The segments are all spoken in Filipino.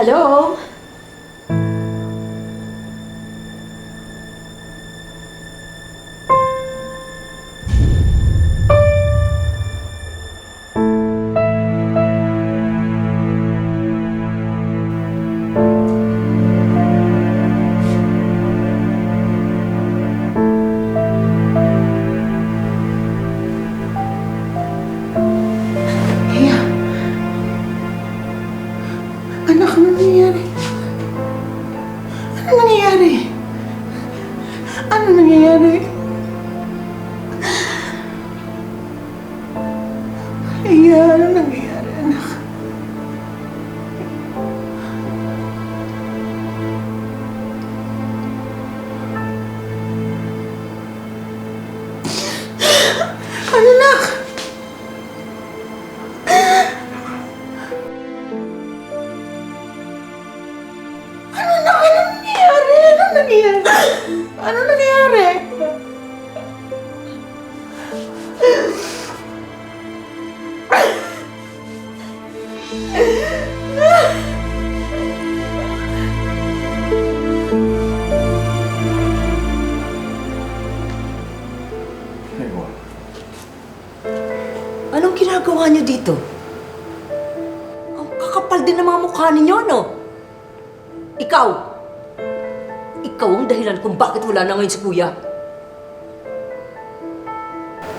Hello? Hiya. Anak, ano nangyayari? Ano nangyayari? Ano nangyayari? Hiya, ano nangyayari, anak? Ano, anak? Ano nangyayari? Ano nangyayari? Ano nangyayari? Anong ginagawa niyo dito? Ang kakapal din ng mga mukha ninyo, no? Ikaw! Ikaw ang dahilan kung bakit wala na ngayon si Kuya.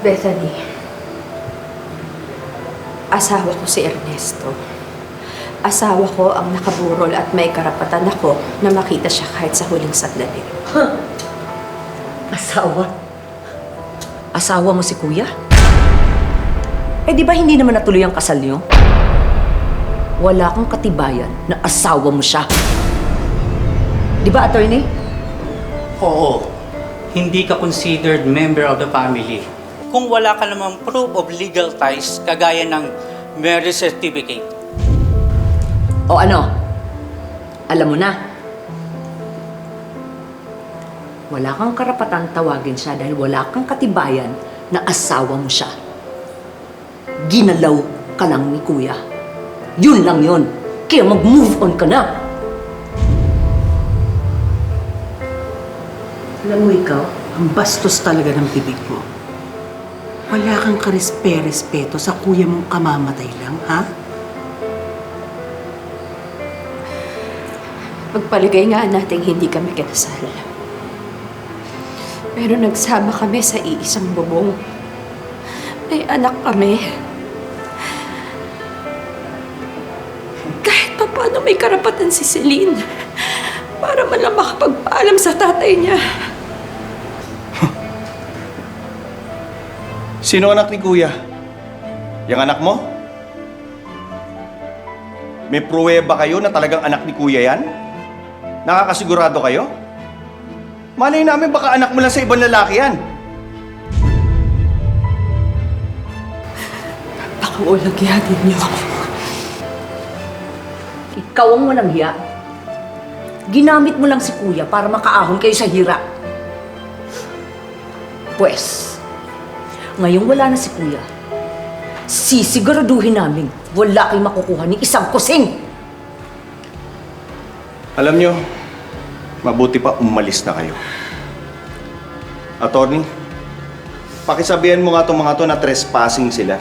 Bethany, asawa ko si Ernesto. Asawa ko ang nakaburol at may karapatan ako na makita siya kahit sa huling sandali. Asawa? Asawa mo si Kuya? Eh di ba hindi naman natuloy ang kasal niyo? Wala kang katibayan na asawa mo siya. Di ba, attorney? Oo, hindi ka considered member of the family. Kung wala ka namang proof of legal ties kagaya ng marriage certificate. O ano? Alam mo na. Wala kang karapatan tawagin siya dahil wala kang katibayan na asawa mo siya. Ginalaw ka lang ni Kuya. Yun lang yun. Kaya mag-move on ka na. Alam mo ikaw, ang bastos talaga ng bibig mo. Wala kang karespe-respeto sa kuya mong kamamatay lang, ha? Magpaligay nga nating hindi kami kinasal. Pero nagsama kami sa iisang bubong. May anak kami. Kahit pa paano may karapatan si Celine para man lang makapagpaalam sa tatay niya. Sino anak ni Kuya? Yung anak mo? May pruweba kayo na talagang anak ni Kuya yan? Nakakasigurado kayo? Malay namin baka anak mo lang sa ibang lalaki yan. Baka walang hiyatin niyo. Ikaw ang walang hiya. Ginamit mo lang si Kuya para makaahon kayo sa hirap. Pwes, ngayong wala na si Kuya, sisiguraduhin namin wala kayong makukuha ni isang kusing. Alam nyo, mabuti pa umalis na kayo. Attorney, pakisabihan mo nga itong mga to na trespassing sila.